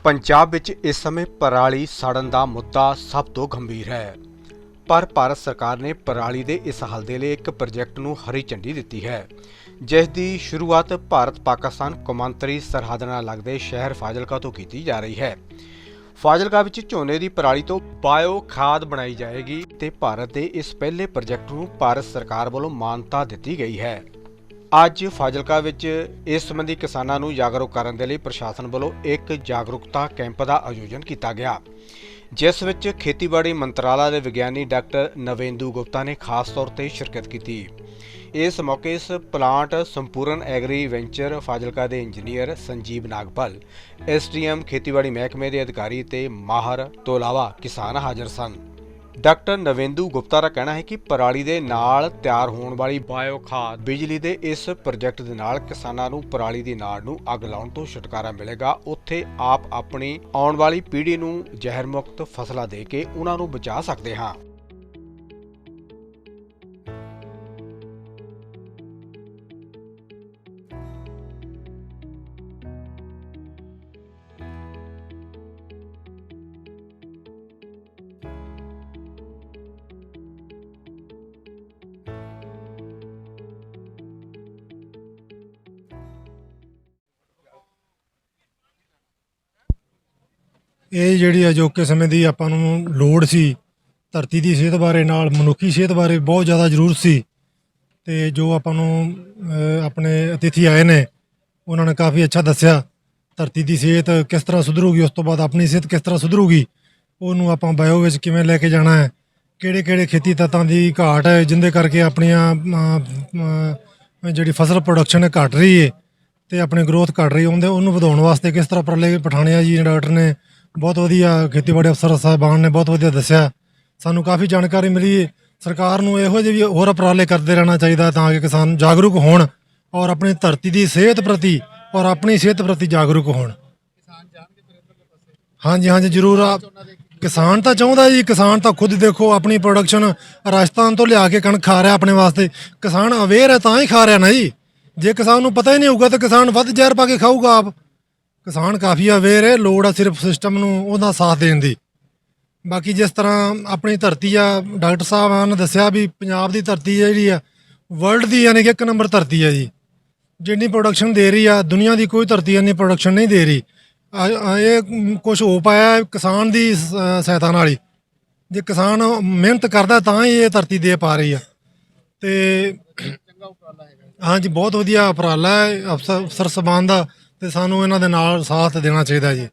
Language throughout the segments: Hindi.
ਪੰਜਾਬ ਵਿੱਚ ਇਸ ਸਮੇਂ ਪਰਾਲੀ ਸਾੜਨ ਦਾ ਮੁੱਦਾ ਸਭ ਤੋਂ ਗੰਭੀਰ ਹੈ। ਪਰ ਭਾਰਤ ਸਰਕਾਰ ਨੇ ਪਰਾਲੀ ਦੇ ਇਸ ਹੱਲ ਦੇ ਲਈ ਇੱਕ ਪ੍ਰੋਜੈਕਟ ਨੂੰ ਹਰੀ ਝੰਡੀ ਦਿੱਤੀ ਹੈ, ਜਿਸ ਦੀ ਸ਼ੁਰੂਆਤ ਭਾਰਤ ਪਾਕਿਸਤਾਨ ਕੌਮਾਂਤਰੀ ਸਰਹੱਦ ਨਾਲ ਲੱਗਦੇ ਸ਼ਹਿਰ ਫਾਜ਼ਿਲਕਾ ਤੋਂ ਕੀਤੀ ਜਾ ਰਹੀ ਹੈ। ਫਾਜ਼ਿਲਕਾ ਵਿੱਚ ਝੋਨੇ ਦੀ ਪਰਾਲੀ ਤੋਂ ਬਾਇਓ ਖਾਦ ਬਣਾਈ ਜਾਏਗੀ ਤੇ ਭਾਰਤ ਦੇ ਇਸ ਪਹਿਲੇ ਪ੍ਰੋਜੈਕਟ ਨੂੰ ਭਾਰਤ ਸਰਕਾਰ ਵੱਲੋਂ ਮਾਨਤਾ ਦਿੱਤੀ ਗਈ ਹੈ। ਅੱਜ ਫਾਜ਼ਿਲਕਾ ਵਿੱਚ ਇਸ ਸੰਬੰਧੀ ਕਿਸਾਨਾਂ ਨੂੰ ਜਾਗਰੂਕ ਕਰਨ ਦੇ ਲਈ ਪ੍ਰਸ਼ਾਸਨ ਵੱਲੋਂ ਇੱਕ ਜਾਗਰੂਕਤਾ ਕੈਂਪ ਦਾ ਆਯੋਜਨ ਕੀਤਾ ਗਿਆ, ਜਿਸ ਵਿੱਚ ਖੇਤੀਬਾੜੀ ਮੰਤਰਾਲਾ ਦੇ ਵਿਗਿਆਨੀ ਡਾਕਟਰ ਨਵੇਂਦੂ ਗੁਪਤਾ ਨੇ ਖਾਸ ਤੌਰ ਤੇ ਸ਼ਿਰਕਤ ਕੀਤੀ। ਇਸ ਮੌਕੇ ਇਸ ਪਲਾਂਟ ਸੰਪੂਰਨ ਐਗਰੀ ਵੈਂਚਰ ਫਾਜ਼ਿਲਕਾ ਦੇ ਇੰਜੀਨੀਅਰ ਸੰਜੀਵ ਨਾਗਪਾਲ, SDM ਖੇਤੀਬਾੜੀ ਮਹਿਕਮੇ ਦੇ ਅਧਿਕਾਰੀ ਤੇ ਮਾਹਰ ਤੋਂ ਇਲਾਵਾ ਕਿਸਾਨ ਹਾਜ਼ਰ ਸਨ। ਡਾਕਟਰ ਨਵੇਂਦੂ ਗੁਪਤਾ ਦਾ ਕਹਿਣਾ ਹੈ ਕਿ ਪਰਾਲੀ ਦੇ ਨਾਲ ਤਿਆਰ ਹੋਣ ਵਾਲੀ ਬਾਇਓ ਖਾਦ ਬਿਜਲੀ ਦੇ ਇਸ ਪ੍ਰੋਜੈਕਟ ਦੇ ਨਾਲ ਕਿਸਾਨਾਂ ਨੂੰ ਪਰਾਲੀ ਦੀ ਨਾੜ ਨੂੰ ਅੱਗ ਲਾਉਣ ਤੋਂ ਛੁਟਕਾਰਾ ਮਿਲੇਗਾ। ਉੱਥੇ ਆਪ ਆਪਣੀ ਆਉਣ ਵਾਲੀ ਪੀੜ੍ਹੀ ਨੂੰ ਜ਼ਹਿਰ ਮੁਕਤ ਫਸਲਾਂ ਦੇ ਕੇ ਉਹਨਾਂ ਨੂੰ ਬਚਾ ਸਕਦੇ ਹਾਂ। ਇਹ ਜਿਹੜੀ ਅਜੋਕੇ ਸਮੇਂ ਦੀ ਆਪਾਂ ਨੂੰ ਲੋੜ ਸੀ, ਧਰਤੀ ਦੀ ਸਿਹਤ ਬਾਰੇ ਨਾਲ ਮਨੁੱਖੀ ਸਿਹਤ ਬਾਰੇ ਬਹੁਤ ਜ਼ਿਆਦਾ ਜ਼ਰੂਰਤ ਸੀ। ਤੇ ਜੋ ਆਪਾਂ ਨੂੰ ਆਪਣੇ ਅਤਿਥੀ ਆਏ ਨੇ ਉਹਨਾਂ ਨੇ ਕਾਫੀ ਅੱਛਾ ਦੱਸਿਆ, ਧਰਤੀ ਦੀ ਸਿਹਤ ਕਿਸ ਤਰ੍ਹਾਂ ਸੁਧਰੂਗੀ, ਉਸ ਤੋਂ ਬਾਅਦ ਆਪਣੀ ਸਿਹਤ ਕਿਸ ਤਰ੍ਹਾਂ ਸੁਧਰੂਗੀ, ਉਹਨੂੰ ਆਪਾਂ ਬਾਇਓ ਵਿੱਚ ਕਿਵੇਂ ਲੈ ਕੇ ਜਾਣਾ ਹੈ, ਕਿਹੜੇ ਕਿਹੜੇ ਖੇਤੀ ਤੱਤਾਂ ਦੀ ਘਾਟ ਹੈ ਜਿੰਦੇ ਕਰਕੇ ਆਪਣੀਆਂ ਜਿਹੜੀ ਫਸਲ ਪ੍ਰੋਡਕਸ਼ਨ ਹੈ ਘਟ ਰਹੀ ਹੈ ਤੇ ਆਪਣੀ ਗਰੋਥ ਘਟ ਰਹੀ ਹੈ, ਉਹਨੂੰ ਵਧਾਉਣ ਵਾਸਤੇ ਕਿਸ ਤਰ੍ਹਾਂ ਉਪਰਾਲੇ ਪਠਾਣੇ ਆ ਜੀ। ਡਾਕਟਰ ਨੇ ਬਹੁਤ ਵਧੀਆ, ਖੇਤੀਬਾੜੀ ਅਫਸਰ ਸਾਹਿਬਾਨ ਨੇ ਬਹੁਤ ਵਧੀਆ ਦੱਸਿਆ, ਸਾਨੂੰ ਕਾਫੀ ਜਾਣਕਾਰੀ ਮਿਲੀ। ਸਰਕਾਰ ਨੂੰ ਇਹੋ ਜਿਹੇ ਵੀ ਹੋਰ ਉਪਰਾਲੇ ਕਰਦੇ ਰਹਿਣਾ ਚਾਹੀਦਾ ਤਾਂ ਕਿ ਕਿਸਾਨ ਜਾਗਰੂਕ ਹੋਣ ਔਰ ਆਪਣੀ ਧਰਤੀ ਦੀ ਸਿਹਤ ਪ੍ਰਤੀ ਔਰ ਆਪਣੀ ਸਿਹਤ ਪ੍ਰਤੀ ਜਾਗਰੂਕ ਹੋਣ। ਹਾਂਜੀ ਹਾਂਜੀ ਜ਼ਰੂਰ। ਕਿਸਾਨ ਤਾਂ ਚਾਹੁੰਦਾ ਜੀ, ਕਿਸਾਨ ਤਾਂ ਖੁਦ ਦੇਖੋ ਆਪਣੀ ਪ੍ਰੋਡਕਸ਼ਨ ਰਾਜਸਥਾਨ ਤੋਂ ਲਿਆ ਕੇ ਕਣਕ ਖਾ ਰਿਹਾ ਆਪਣੇ ਵਾਸਤੇ। ਕਿਸਾਨ ਅਵੇਅਰ ਹੈ ਤਾਂ ਹੀ ਖਾ ਰਿਹਾ ਨਾ ਜੀ। ਜੇ ਕਿਸਾਨ ਨੂੰ ਪਤਾ ਹੀ ਨਹੀਂ ਹੋਊਗਾ ਤਾਂ ਕਿਸਾਨ ਵੱਧ ਜ਼ਹਿਰ ਪਾ ਕੇ ਖਾਊਗਾ ਆਪ। ਕਿਸਾਨ ਕਾਫੀ ਅਵੇਅਰ ਹੈ, ਲੋੜ ਆ ਸਿਰਫ ਸਿਸਟਮ ਨੂੰ ਉਹਦਾ ਸਾਥ ਦੇਣ ਦੀ। ਬਾਕੀ ਜਿਸ ਤਰ੍ਹਾਂ ਆਪਣੀ ਧਰਤੀ ਆ, ਡਾਕਟਰ ਸਾਹਿਬ ਨੇ ਦੱਸਿਆ ਵੀ ਪੰਜਾਬ ਦੀ ਧਰਤੀ ਜਿਹੜੀ ਆ ਵਰਲਡ ਦੀ ਯਾਨੀ ਕਿ 1 ਨੰਬਰ ਧਰਤੀ ਆ ਜੀ। ਜਿੰਨੀ ਪ੍ਰੋਡਕਸ਼ਨ ਦੇ ਰਹੀ ਆ ਦੁਨੀਆ ਦੀ ਕੋਈ ਧਰਤੀ ਇੰਨੀ ਪ੍ਰੋਡਕਸ਼ਨ ਨਹੀਂ ਦੇ ਰਹੀ। ਇਹ ਕੁਝ ਹੋ ਪਾਇਆ ਕਿਸਾਨ ਦੀ ਸਹਾਇਤਾ ਨਾਲ ਹੀ। ਜੇ ਕਿਸਾਨ ਮਿਹਨਤ ਕਰਦਾ ਤਾਂ ਹੀ ਇਹ ਧਰਤੀ ਦੇ ਪਾ ਰਹੀ ਆ। ਤੇ ਹਾਂਜੀ ਬਹੁਤ ਵਧੀਆ ਉਪਰਾਲਾ ਹੈ ਅਫਸਰ ਸਾਹਿਬਾਨ ਦਾ, ਤੇ ਸਾਨੂੰ ਇਹਨਾਂ ਦੇ ਨਾਲ ਸਾਥ ਦੇਣਾ ਚਾਹੀਦਾ ਜੀ।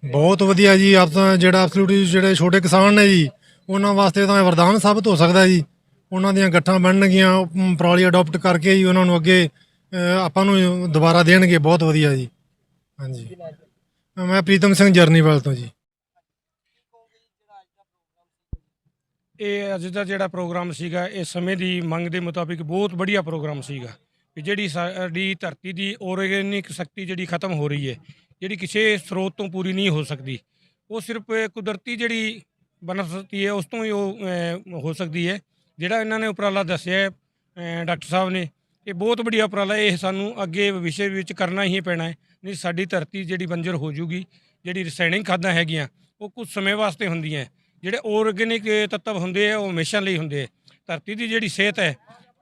ਬਹੁਤ ਵਧੀਆ ਜੀ। ਆਪ ਤਾਂ ਜਿਹੜਾ ਐਬਸੋਲੂਟਲੀ ਜਿਹੜੇ ਛੋਟੇ ਕਿਸਾਨ ਨੇ ਜੀ ਉਹਨਾਂ ਵਾਸਤੇ ਤਾਂ ਵਰਦਾਨ ਸਾਬਤ ਹੋ ਸਕਦਾ ਜੀ। ਉਹਨਾਂ ਦੀਆਂ ਗੱਠਾਂ ਬਣਨਗੀਆਂ, ਪਰਾਲੀ ਅਡੋਪਟ ਕਰਕੇ ਹੀ ਉਹਨਾਂ ਨੂੰ ਅੱਗੇ ਆਪਾਂ ਨੂੰ ਦੁਬਾਰਾ ਦੇਣਗੇ। ਬਹੁਤ ਵਧੀਆ ਜੀ। ਹਾਂਜੀ ਮੈਂ ਪ੍ਰੀਤਮ ਸਿੰਘ ਜਰਨੀਵਾਲ ਤੋਂ ਜੀ। ਇਹ ਅੱਜ ਦਾ ਜਿਹੜਾ ਪ੍ਰੋਗਰਾਮ ਸੀਗਾ ਇਹ ਸਮੇਂ ਦੀ ਮੰਗ ਦੇ ਮੁਤਾਬਿਕ ਬਹੁਤ ਵਧੀਆ ਪ੍ਰੋਗਰਾਮ ਸੀਗਾ ਕਿ ਜਿਹੜੀ ਸਾਡੀ ਧਰਤੀ ਦੀ ਆਰਗੈਨਿਕ ਸ਼ਕਤੀ ਜਿਹੜੀ ਖਤਮ ਹੋ ਰਹੀ ਹੈ, ਜਿਹੜੀ ਕਿਸੇ ਸਰੋਤ ਤੋਂ ਪੂਰੀ ਨਹੀਂ ਹੋ ਸਕਦੀ, ਉਹ ਸਿਰਫ ਕੁਦਰਤੀ ਜਿਹੜੀ ਬਨਸਪਤੀ ਹੈ ਉਸ ਤੋਂ ਹੀ ਉਹ ਹੋ ਸਕਦੀ ਹੈ। ਜਿਹੜਾ ਇਹਨਾਂ ਨੇ ਉਪਰਾਲਾ ਦੱਸਿਆ ਡਾਕਟਰ ਸਾਹਿਬ ਨੇ, ਇਹ ਬਹੁਤ ਵਧੀਆ ਉਪਰਾਲਾ। ਇਹ ਸਾਨੂੰ ਅੱਗੇ ਵਿਸ਼ੇ ਵਿੱਚ ਕਰਨਾ ਹੀ ਪੈਣਾ ਹੈ, ਨਹੀਂ ਸਾਡੀ ਧਰਤੀ ਜਿਹੜੀ ਬੰਜਰ ਹੋ ਜੂਗੀ। ਜਿਹੜੀ ਰਸਾਇਣਿਕ ਖਾਦਾਂ ਹੈਗੀਆਂ ਉਹ ਕੁਝ ਸਮੇਂ ਵਾਸਤੇ ਹੁੰਦੀਆਂ, ਜਿਹੜੇ ਆਰਗੈਨਿਕ ਤੱਤਵ ਹੁੰਦੇ ਆ ਉਹ ਹਮੇਸ਼ਾ ਲਈ ਹੁੰਦੇ ਆ। ਧਰਤੀ ਦੀ ਜਿਹੜੀ ਸਿਹਤ ਹੈ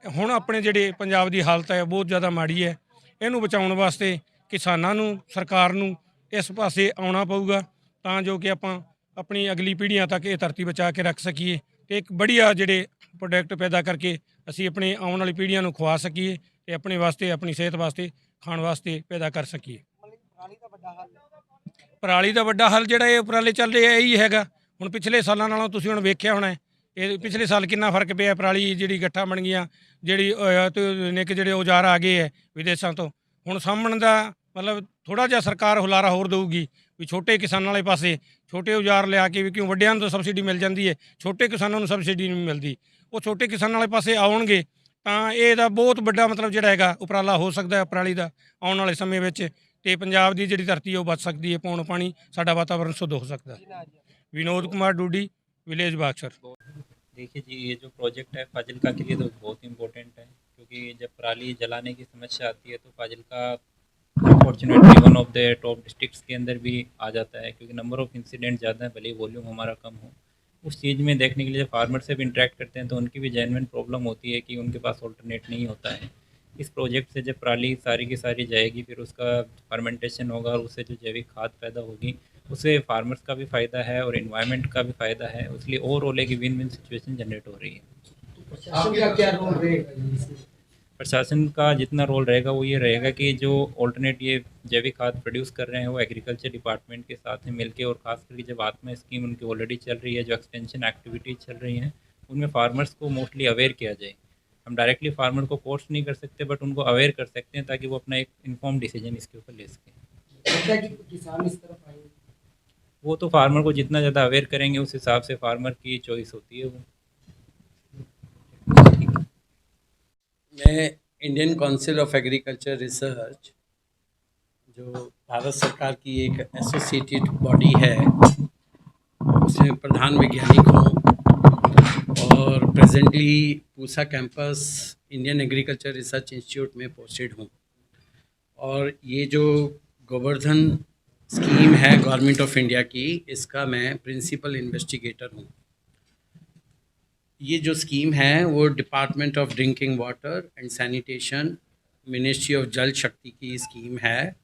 ਹੁਣ ਆਪਣੇ ਜਿਹੜੇ ਪੰਜਾਬ ਦੀ ਹਾਲਤ ਹੈ ਬਹੁਤ ਜ਼ਿਆਦਾ ਮਾੜੀ ਹੈ। ਇਹਨੂੰ ਬਚਾਉਣ ਵਾਸਤੇ ਕਿਸਾਨਾਂ ਨੂੰ, ਸਰਕਾਰ ਨੂੰ ਇਸ ਪਾਸੇ ਆਉਣਾ ਪਊਗਾ ਤਾਂ ਜੋ ਕਿ ਆਪਾਂ ਆਪਣੀ ਅਗਲੀ ਪੀੜ੍ਹੀਆਂ ਤੱਕ ਇਹ ਧਰਤੀ ਬਚਾ ਕੇ ਰੱਖ ਸਕੀਏ ਅਤੇ ਇੱਕ ਵਧੀਆ ਜਿਹੜੇ ਪ੍ਰੋਡਕਟ ਪੈਦਾ ਕਰਕੇ ਅਸੀਂ ਆਪਣੀ ਆਉਣ ਵਾਲੀ ਪੀੜ੍ਹੀਆਂ ਨੂੰ ਖਵਾ ਸਕੀਏ ਅਤੇ ਆਪਣੇ ਵਾਸਤੇ, ਆਪਣੀ ਸਿਹਤ ਵਾਸਤੇ, ਖਾਣ ਵਾਸਤੇ ਪੈਦਾ ਕਰ ਸਕੀਏ। ਪਰਾਲੀ ਦਾ ਵੱਡਾ ਹੱਲ ਜਿਹੜਾ ਇਹ ਉਪਰਾਲੇ ਚੱਲ ਰਹੇ ਆ ਇਹੀ ਹੈਗਾ। ਹੁਣ ਪਿਛਲੇ ਸਾਲਾਂ ਨਾਲੋਂ ਤੁਸੀਂ ਹੁਣ ਵੇਖਿਆ ਹੋਣਾ ਇਹ ਪਿਛਲੇ ਸਾਲ ਕਿੰਨਾ ਫਰਕ ਪਿਆ। ਪਰਾਲੀ ਜਿਹੜੀ ਗੱਠਾਂ ਬਣ ਗਈਆਂ, ਜਿਹੜੀ ਨਿੱਕ ਜਿਹੜੇ ਔਜ਼ਾਰ ਆ ਗਏ ਹੈ ਵਿਦੇਸ਼ਾਂ ਤੋਂ, ਹੁਣ ਸਾਂਭਣ ਦਾ ਮਤਲਬ ਥੋੜ੍ਹਾ ਜਿਹਾ ਸਰਕਾਰ ਹੁਲਾਰਾ ਹੋਰ ਦੇਊਗੀ ਵੀ ਛੋਟੇ ਕਿਸਾਨਾਂ ਵਾਲੇ ਪਾਸੇ ਛੋਟੇ ਔਜ਼ਾਰ ਲਿਆ ਕੇ ਵੀ, ਕਿਉਂ ਵੱਡਿਆਂ ਨੂੰ ਤਾਂ ਸਬਸਿਡੀ ਮਿਲ ਜਾਂਦੀ ਹੈ, ਛੋਟੇ ਕਿਸਾਨਾਂ ਨੂੰ ਸਬਸਿਡੀ ਨਹੀਂ ਮਿਲਦੀ। ਉਹ ਛੋਟੇ ਕਿਸਾਨਾਂ ਵਾਲੇ ਪਾਸੇ ਆਉਣਗੇ ਤਾਂ ਇਹਦਾ ਬਹੁਤ ਵੱਡਾ ਮਤਲਬ ਜਿਹੜਾ ਹੈਗਾ ਉਪਰਾਲਾ ਹੋ ਸਕਦਾ ਹੈ ਪਰਾਲੀ ਦਾ ਆਉਣ ਵਾਲੇ ਸਮੇਂ ਵਿੱਚ, ਅਤੇ ਪੰਜਾਬ ਦੀ ਜਿਹੜੀ ਧਰਤੀ ਉਹ ਬਚ ਸਕਦੀ ਹੈ, ਪੌਣ ਪਾਣੀ, साडा वातावरण शुद्ध हो सकता है। Vinod Kumar Dudi, village boxer. देखिए जी, ये जो प्रोजेक्ट है फाजिल्का के लिए तो बहुत इम्पोर्टेंट है, क्योंकि जब पराली जलाने की समस्या आती है तो Fazilka unfortunately one of the top districts के अंदर भी आ जाता है, क्योंकि नंबर ऑफ़ इंसिडेंट ज़्यादा है, भले ही वॉल्यूम हमारा कम हो। उस चीज़ में देखने के लिए फार्मर से भी इंटरेक्ट करते हैं तो उनकी भी जेन्युइन प्रॉब्लम होती है कि उनके पास ऑल्टरनेट नहीं होता है। इस प्रोजेक्ट से जब पराली सारी की सारी जाएगी, फिर उसका फर्मेंटेशन होगा और उससे जो जैविक खाद पैदा होगी, उससे फार्मर्स का भी फ़ायदा है और एनवायरनमेंट का भी फ़ायदा है। इसलिए ओवरऑल एक विन विन सिचुएशन जनरेट हो रही है। प्रशासन का क्या रोल रहेगा इसमें? प्रशासन का जितना रोल रहेगा वो ये रहेगा कि जो ऑल्टरनेट ये जैविक खाद प्रोड्यूस कर रहे हैं वो एग्रीकल्चर डिपार्टमेंट के साथ में मिलके, और खास करके जब आत्मा स्कीम उनकी ऑलरेडी चल रही है, जो एक्सटेंशन एक्टिविटीज चल रही हैं, उनमें फार्मर्स को मोस्टली अवेयर किया जाए। हम डायरेक्टली फार्मर को कोर्स नहीं कर सकते, बट उनको अवेयर कर सकते हैं ताकि वो अपना एक इन्फॉर्म डिसीजन इसके ऊपर ले सकें। लगता है कि किसान इस तरफ आएंगे। वो तो फार्मर को जितना ज़्यादा अवेयर करेंगे उस हिसाब से फार्मर की चॉइस होती है वो। मैं Indian council of agriculture research, जो भारत सरकार की एक एसोसिएटेड बॉडी है, उसमें प्रधान वैज्ञानिक हूँ और presently Pusa campus Indian agriculture research institute में पोस्टेड हूँ। और ये जो गोवर्धन स्कीम है गवर्नमेंट ऑफ इंडिया की, इसका मैं प्रिंसिपल इन्वेस्टिगेटर हूँ। ये जो स्कीम है वो department of drinking water and sanitation, ministry of जल शक्ति की स्कीम है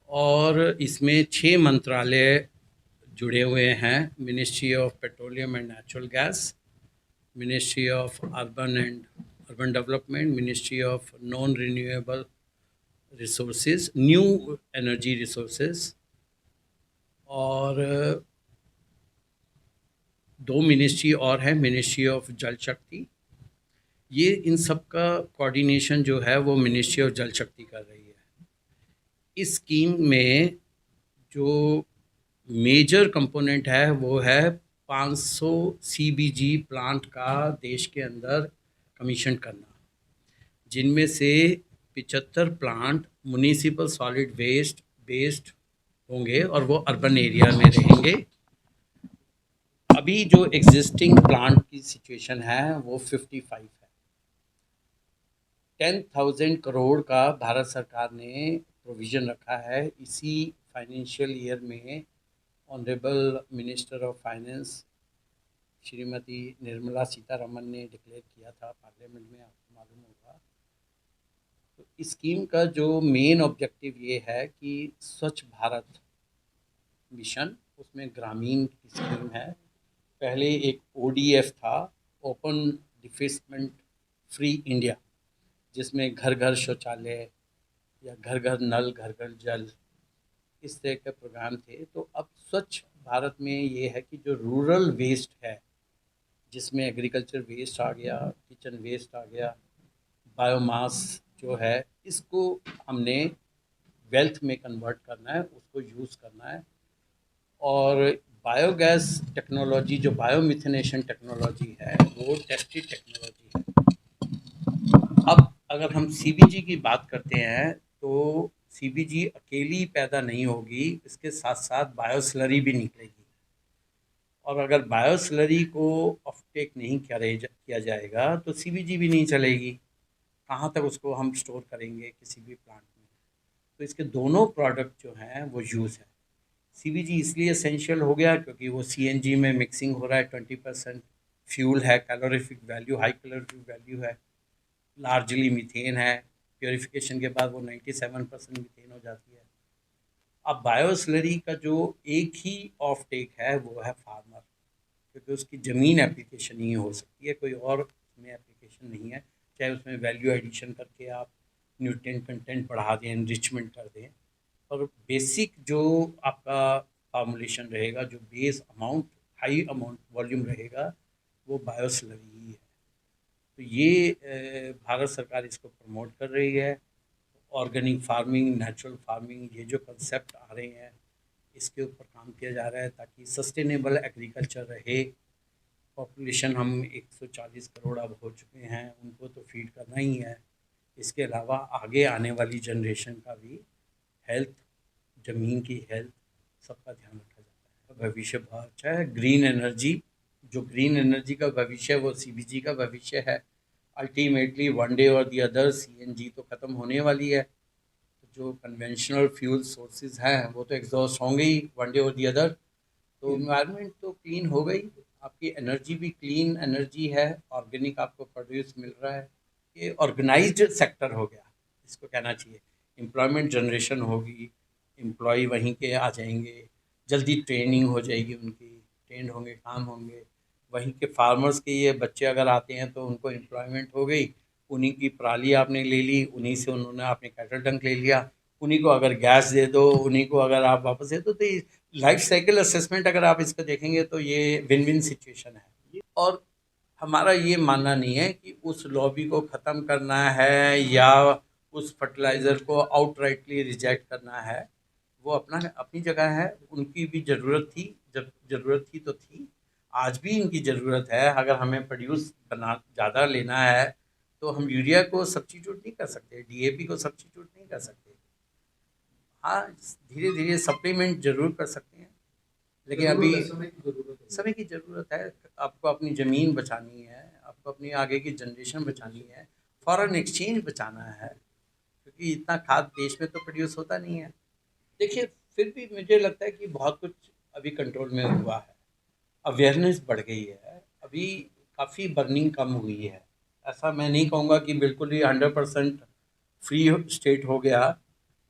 और इसमें 6 मंत्रालय जुड़े हुए हैं। Ministry of petroleum and natural gas, ministry of urban and urban development, ministry of non renewable resources, new energy resources, और 2 मिनिस्ट्री और है, मिनिस्ट्री ऑफ जल शक्ति। ये इन सब का कोऑर्डिनेशन जो है वो मिनिस्ट्री ऑफ जल शक्ति कर रही है। इस स्कीम में जो मेजर कंपोनेंट है वो है 500 सीबीजी प्लांट का देश के अंदर कमीशन करना, जिनमें से 75 plant municipal solid waste based होंगे और वो अर्बन एरिया में रहेंगे। अभी जो एग्जिस्टिंग प्लांट की सिचुएशन है वो 55 है। 10,000 करोड़ का भारत सरकार ने प्रोविज़न रखा है। इसी फाइनेंशियल ईयर में honourable minister of finance Shrimati Nirmala Sitharaman ने डिक्लेयर किया था पार्लियामेंट में, आपको मालूम होगा। तो इस स्कीम का जो मेन ऑब्जेक्टिव ये है कि स्वच्छ भारत मिशन, उसमें ग्रामीण की स्कीम है। पहले एक ओडीएफ था, ओपन डिफेसमेंट फ्री इंडिया, जिसमें घर घर शौचालय या घर घर नल, घर घर जल, इस तरह के प्रोग्राम थे। तो अब स्वच्छ भारत में ये है कि जो रूरल वेस्ट है, जिसमें एग्रीकल्चर वेस्ट आ गया, किचन वेस्ट आ गया, बायोमास जो है, इसको हमने वेल्थ में कन्वर्ट करना है, उसको यूज़ करना है। और बायोगैस टेक्नोलॉजी, जो बायोमिथेनेशन टेक्नोलॉजी है, वो टेस्टेड टेक्नोलॉजी है। अब अगर हम सीबीजी की बात करते हैं तो सीबीजी अकेली पैदा नहीं होगी, इसके साथ साथ बायोस्लरी भी निकलेगी। और अगर बायोस्लरी को ऑफटेक नहीं किया जाएगा तो सीबीजी भी नहीं चलेगी। कहाँ तक उसको हम स्टोर करेंगे किसी भी प्लांट में? तो इसके दोनों प्रोडक्ट जो हैं वो यूज़ है। सीबीजी इसलिए एसेंशियल हो गया क्योंकि वो सीएनजी में मिक्सिंग हो रहा है, 20% फ्यूल है, calorific value, high calorific value है, लार्जली मीथेन है, प्योरीफिकेशन के बाद वो 97% मीथेन हो जाती है। अब बायोस्लरी का जो एक ही ऑफ टेक है वो है फार्मर, क्योंकि उसकी ज़मीन एप्लीकेशन ही हो सकती है, कोई और उसमें एप्लीकेशन नहीं है। चाहे उसमें वैल्यू एडिशन करके आप न्यूट्रिएंट कंटेंट बढ़ा दें, एनरिचमेंट कर दें, और बेसिक जो आपका फार्मूलेशन रहेगा, जो base amount, high amount volume रहेगा, वो बायोस्लरी ही है। तो ये भारत सरकार इसको प्रमोट कर रही है। ऑर्गेनिक फार्मिंग, नेचुरल फार्मिंग, ये जो कंसेप्ट आ रहे हैं, इसके ऊपर काम किया जा रहा है ताकि सस्टेनेबल एग्रीकल्चर रहे। पॉपुलेशन हम 140 करोड़ अब हो चुके हैं, उनको तो फीड करना ही है। इसके अलावा आगे आने वाली जनरेशन का भी हेल्थ, ज़मीन की हेल्थ, सबका ध्यान रखा जाता है। भविष्य बहुत अच्छा है। ग्रीन एनर्जी, जो ग्रीन एनर्जी का भविष्य है वो सीबीजी का भविष्य है। अल्टीमेटली वन डे और दी अदर सीएनजी तो ख़त्म होने वाली है। तो जो कन्वेंशनल फ्यूल सोर्सेज हैं वो तो एग्जॉस्ट होंगे ही वन डे और दी अदर, तो इन्वायरमेंट तो क्लीन हो गई, आपकी एनर्जी भी क्लीन एनर्जी है, ऑर्गेनिक आपको प्रोड्यूस मिल रहा है, ये ऑर्गेनाइज्ड सेक्टर हो गया, इसको कहना चाहिए। एम्प्लॉयमेंट जनरेशन होगी, एम्प्लॉय वहीं के आ जाएंगे, जल्दी ट्रेनिंग हो जाएगी उनकी, ट्रेंड होंगे, काम होंगे। वहीं के फार्मर्स के ये बच्चे अगर आते हैं तो उनको एम्प्लॉयमेंट हो गई, उन्हीं की पराली आपने ले ली, उन्हीं से उन्होंने आपने कैटल डंक ले लिया, उन्हीं को अगर गैस दे दो, उन्हीं को अगर आप वापस दे दो, तो ये लाइफ साइकिल असेसमेंट अगर आप इसको देखेंगे तो ये विन विन सिचुएशन है। और हमारा ये मानना नहीं है कि उस लॉबी को ख़त्म करना है या उस फर्टिलाइज़र को आउटराइटली रिजेक्ट करना है, वो अपना अपनी जगह है, उनकी भी ज़रूरत थी, जब ज़रूरत थी तो थी, आज भी इनकी ज़रूरत है। अगर हमें प्रोड्यूस बना ज़्यादा लेना है तो हम यूरिया को सब्स्टिट्यूट नहीं कर सकते, डीएपी को सब्स्टिट्यूट नहीं कर सकते। हाँ, धीरे धीरे सप्लीमेंट जरूर कर सकते हैं, लेकिन अभी समय की ज़रूरत है। आपको अपनी ज़मीन बचानी है, आपको अपनी आगे की जनरेशन बचानी है, फॉरेन एक्सचेंज बचाना है, क्योंकि इतना खाद देश में तो प्रोड्यूस होता नहीं है। देखिए, फिर भी मुझे लगता है कि बहुत कुछ अभी कंट्रोल में हुआ है, अवेयरनेस बढ़ गई है, अभी काफ़ी बर्निंग कम हुई है। ऐसा मैं नहीं कहूँगा कि बिल्कुल ही 100% फ्री स्टेट हो गया,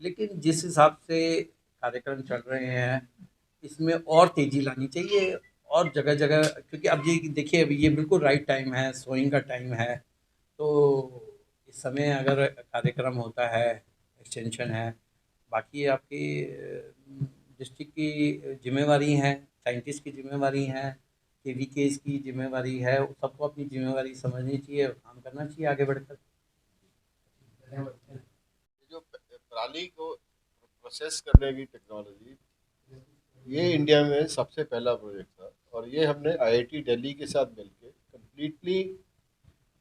लेकिन जिस हिसाब से कार्यक्रम चल रहे हैं इसमें और तेज़ी लानी चाहिए, और जगह जगह, क्योंकि अब ये देखिए, अभी ये बिल्कुल राइट टाइम है, सोइंग का टाइम है, तो इस समय अगर कार्यक्रम होता है, एक्सटेंशन है, बाकी आपकी डिस्ट्रिक्ट की जिम्मेवारी है, साइंटिस्ट की जिम्मेवारी है, केवीकेज की जिम्मेवारी है, सबको अपनी जिम्मेवारी समझनी चाहिए और काम करना चाहिए आगे बढ़कर। जो पराली को प्रोसेस करने की टेक्नोलॉजी, ये इंडिया में सबसे पहला प्रोजेक्ट था, और ये हमने आईआईटी दिल्ली के साथ मिलकर कम्प्लीटली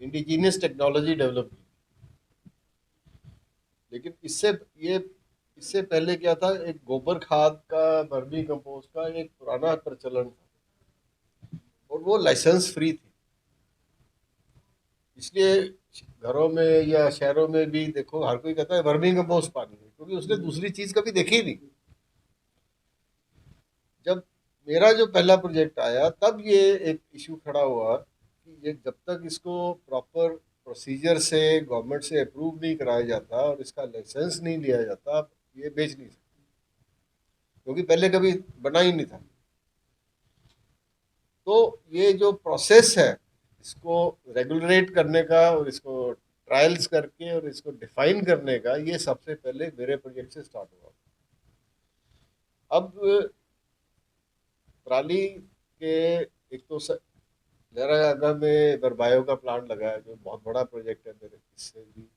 इंडिजीनियस टेक्नोलॉजी डेवलप की। लेकिन इससे पहले क्या था, एक गोबर खाद का, वर्मी कंपोस्ट का एक पुराना प्रचलन था, और वो लाइसेंस फ्री थी। इसलिए घरों में या शहरों में भी देखो, हर कोई कहता है वर्मी कंपोस्ट पानी है, क्योंकि उसने दूसरी चीज कभी देखी नहीं। जब मेरा जो पहला प्रोजेक्ट आया, तब ये एक इशू खड़ा हुआ कि ये जब तक इसको प्रॉपर प्रोसीजर से गवर्नमेंट से अप्रूव नहीं कराया जाता और इसका लाइसेंस नहीं लिया जाता, आप ये बेच नहीं सकते, क्योंकि पहले कभी बना ही नहीं था। तो ये जो प्रोसेस है, इसको रेगुलेट करने का और इसको ट्रायल्स करके और इसको डिफाइन करने का, ये सबसे पहले मेरे प्रोजेक्ट से स्टार्ट हुआ। अब पराली के एक तो लहरागागा में बरबायो का प्लांट लगा है, जो बहुत बड़ा प्रोजेक्ट है मेरे इससे भी,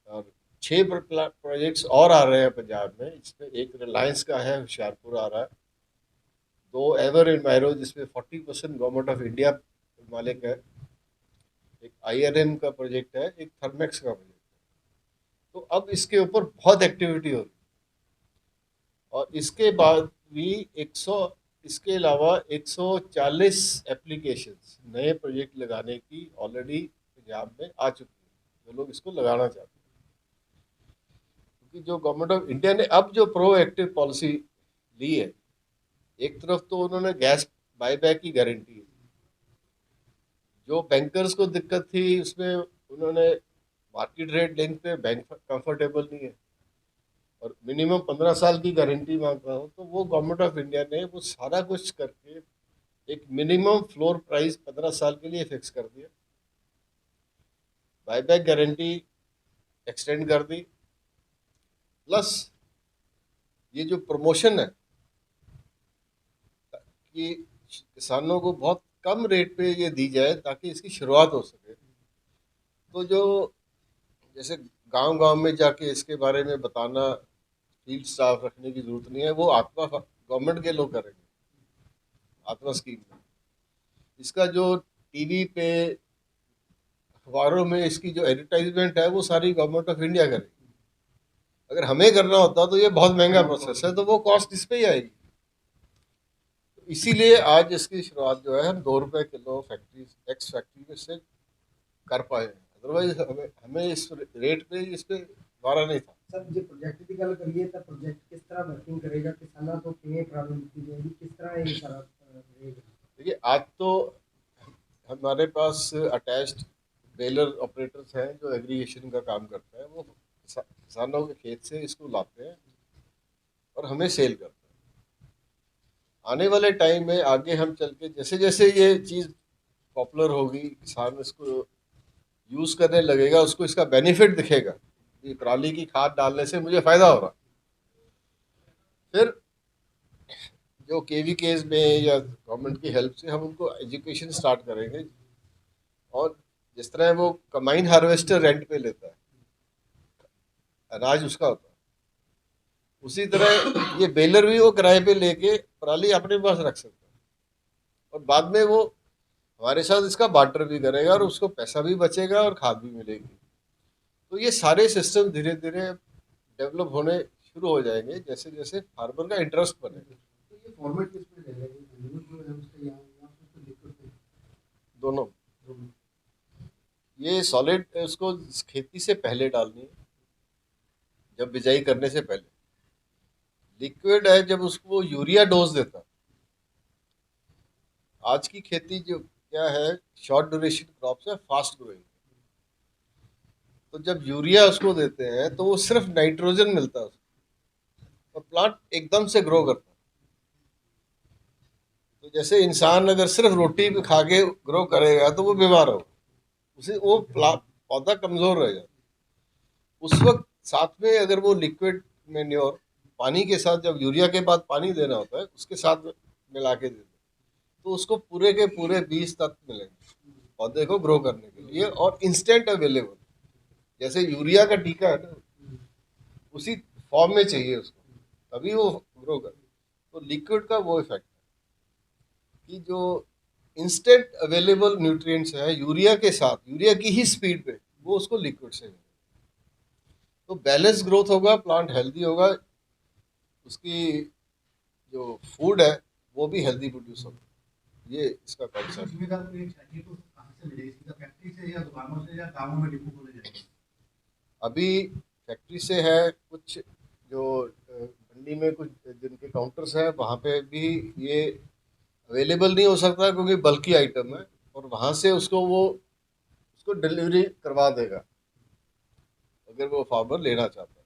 और 6 प्रोजेक्ट्स और आ रहे हैं पंजाब में। इसमें एक रिलायंस का है, होशियारपुर आ रहा है, 2 एवर इनवायरो जिसमें 40% गवर्नमेंट ऑफ इंडिया मालिक है, एक IRM का प्रोजेक्ट है, एक थर्मेक्स का प्रोजेक्ट है। तो अब इसके ऊपर बहुत एक्टिविटी हो रही है, और इसके बाद भी इसके अलावा 140 एप्लीकेशंस नए प्रोजेक्ट लगाने की ऑलरेडी पंजाब में आ चुकी है, जो लोग इसको लगाना चाहते हैं। क्योंकि जो गवर्नमेंट ऑफ इंडिया ने अब जो प्रोएक्टिव पॉलिसी ली है, एक तरफ तो उन्होंने गैस बायबैक की गारंटी दी, जो बैंकर्स को दिक्कत थी उसमें उन्होंने मार्केट रेट लिंक पे बैंक कंफर्टेबल नहीं है, और मिनिमम 15 साल की गारंटी मांग रहा हूँ, तो वो गवर्नमेंट ऑफ इंडिया ने वो सारा कुछ करके एक मिनिमम फ्लोर प्राइस 15 साल के लिए फिक्स कर दिया, बायबैक गारंटी एक्सटेंड कर दी, प्लस ये जो प्रमोशन है कि किसानों को बहुत कम रेट पे ये दी जाए ताकि इसकी शुरुआत हो सके। तो जो जैसे गांव-गांव में जाके इसके बारे में बताना, फील्ड स्टाफ रखने की जरूरत नहीं है, वो आत्मा गवर्नमेंट के लोग करेंगे, आत्मा स्कीम में। इसका जो टीवी पे, अखबारों में इसकी जो एडवर्टाइजमेंट है, वो सारी गवर्नमेंट ऑफ इंडिया करेगी। अगर हमें करना होता तो ये बहुत महंगा प्रोसेस है, तो वो कॉस्ट इस पे ही आएगी। तो इसीलिए आज इसकी शुरुआत जो है हम 2 रुपये किलो एक्स फैक्ट्री में से कर पाए हैं। अदरवाइज हमें इस रेट पे इस पे द्वारा नहीं था। सर जो प्रोजेक्ट की गल करिए तो प्रोजेक्ट किस तरह वर्किंग करेगा, किसानों तो किवें पराली दी जाएगी, किस तरह ये सारा रहेगा? देखिए आज तो हमारे पास अटैच्ड बेलर ऑपरेटर्स हैं जो एग्रीगेशन का काम करते हैं, वो किसानों के खेत से इसको लाते हैं और हमें सेल करते हैं। आने वाले टाइम में आगे हम चल के जैसे जैसे ये चीज़ पॉपुलर होगी, किसान इसको यूज़ करने लगेगा, उसको इसका बेनिफिट दिखेगा कि पराली की खाद डालने से मुझे फ़ायदा हो रहा, फिर जो केवीकेज में या गवर्नमेंट की हेल्प से हम उनको एजुकेशन स्टार्ट करेंगे। और जिस तरह वो कंबाइन हार्वेस्टर रेंट पे लेता है, अनाज उसका होता है, उसी तरह ये बेलर भी वो किराए पे लेके पराली अपने पास रख सकता है और बाद में वो हमारे साथ इसका बार्टर भी करेगा और उसको पैसा भी बचेगा और खाद भी मिलेगी। तो ये सारे सिस्टम धीरे धीरे डेवलप होने शुरू हो जाएंगे जैसे जैसे फार्मर का इंटरेस्ट बनेगा। तो ये फॉर्मेट किस पे रहेगा, ये न्यूज़ जो है उसका या उसको दिक्कत है? दोनों। ये सॉलिड उसको खेती से पहले डालनी है, जब बिजाई करने से पहले। लिक्विड है जब उसको यूरिया डोज देता। आज की खेती जो क्या है, शॉर्ट ड्यूरेशन क्रॉप्स है, फास्ट ग्रोइंग। तो जब यूरिया उसको देते हैं तो वो सिर्फ नाइट्रोजन मिलता है उसको और प्लांट एकदम से ग्रो करता है। तो जैसे इंसान अगर सिर्फ रोटी खा के ग्रो करेगा तो वो बीमार होगा, उसे वो पौधा कमजोर रह जाता। उस वक्त साथ में अगर वो लिक्विड मेन्योर पानी के साथ, जब यूरिया के बाद पानी देना होता है उसके साथ मिला के दे तो उसको पूरे के पूरे 20 तत्व मिलेंगे पौधे को ग्रो करने के लिए और इंस्टेंट अवेलेबल। जैसे यूरिया का टीका है ना, उसी फॉर्म में चाहिए उसको, तभी वो ग्रो करे। तो लिक्विड का वो इफेक्ट है कि जो इंस्टेंट अवेलेबल न्यूट्रिएंट्स है यूरिया के साथ, यूरिया की ही स्पीड पे वो उसको लिक्विड से मिले। तो बैलेंस ग्रोथ होगा, प्लांट हेल्दी होगा, उसकी जो फूड है वो भी हेल्दी प्रोड्यूस होगा। ये इसका कॉन्सेप्ट। अभी फैक्ट्री से है, कुछ जो मंडी में कुछ जिनके काउंटर्स हैं वहाँ पे भी ये अवेलेबल नहीं हो सकता क्योंकि बल्कि आइटम है और वहाँ से उसको डिलीवरी करवा देगा अगर वो फार्मर लेना चाहता है।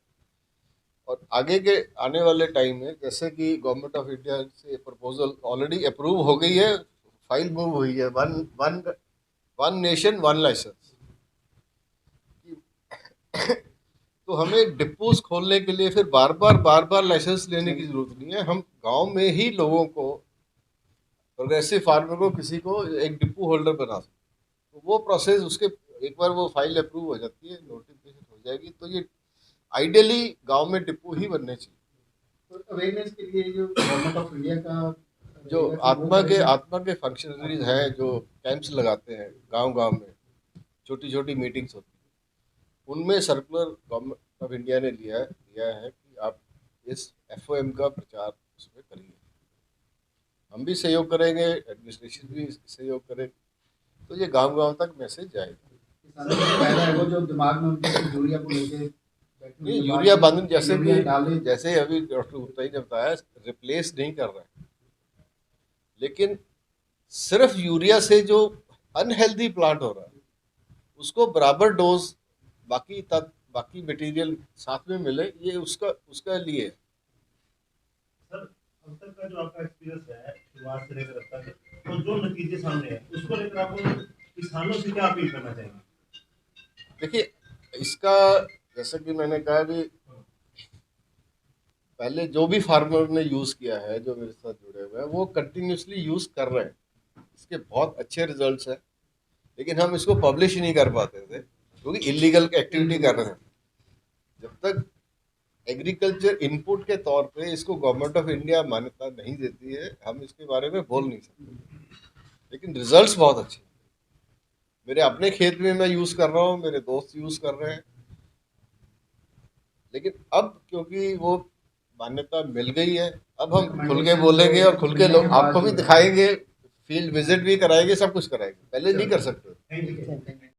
और आगे के आने वाले टाइम में जैसे कि गवर्नमेंट ऑफ इंडिया से प्रपोजल ऑलरेडी अप्रूव हो गई है, फाइल मूव हुई है, वन नेशन वन लाइसेंस। तो हमें डिपोज खोलने के लिए फिर बार बार लाइसेंस लेने की जरूरत नहीं है। हम गांव में ही लोगों को, प्रोग्रेसिव फार्मर को, किसी को एक डिपो होल्डर बना सकते। तो वो प्रोसेस उसके एक बार वो फाइल अप्रूव हो जाती है, नोटिफिकेशन हो जाएगी, तो ये आइडियली गांव में डिपो ही बनने चाहिए। तो अवेयरनेस के लिए जो गवर्नमेंट ऑफ इंडिया का जो आत्मा के फंक्शनरीज हैं जो कैंप्स लगाते हैं गांव में, छोटी छोटी मीटिंग्स होती हैं, उनमें सर्कुलर गवर्नमेंट ऑफ इंडिया ने दिया है कि आप इस FOM का प्रचार उसमें करिए। हम भी सहयोग करेंगे, एडमिनिस्ट्रेशन भी सहयोग करेंगे, तो ये गांव तक मैसेज जाएगा। किसानों को फायदा है वो जो दिमाग में उनके यूरिया को लेके ये यूरिया बंद जैसे अभी डॉक्टर गुप्ता जी ने बताया, रिप्लेस नहीं कर रहा है, लेकिन सिर्फ यूरिया से जो अनहेल्दी प्लांट हो रहा है उसको बराबर डोज बाकी मटेरियल साथ में मिले, ये उसका लिए। सर अब तक का जो आपका एक्सपीरियंस है शुरुआत से लेकर अब तक, तो जो नतीजे सामने हैं उसको लेकर आप किसानों से क्या अपील करना चाहेंगे? देखिए इसका जैसा कि मैंने कहा कि पहले जो भी फार्मर ने यूज़ किया है, जो मेरे साथ जुड़े हुए हैं, वो कंटिन्यूसली यूज़ कर रहे हैं, इसके बहुत अच्छे रिजल्ट्स हैं, लेकिन हम इसको पब्लिश नहीं कर पाते थे क्योंकि इलीगल एक्टिविटी कर रहे हैं। जब तक एग्रीकल्चर इनपुट के तौर पे इसको गवर्नमेंट ऑफ इंडिया मान्यता नहीं देती है, हम इसके बारे में बोल नहीं सकते, लेकिन रिजल्ट्स बहुत अच्छे हैं। मेरे अपने खेत में मैं यूज़ कर रहा हूँ, मेरे दोस्त यूज़ कर रहे हैं, लेकिन अब क्योंकि वो मान्यता मिल गई है, अब हम खुल के बोलेंगे और खुल के लोग आपको भी दिखाएंगे, फील्ड विजिट भी कराएंगे, सब कुछ कराएंगे, पहले नहीं कर सकते। Thank you.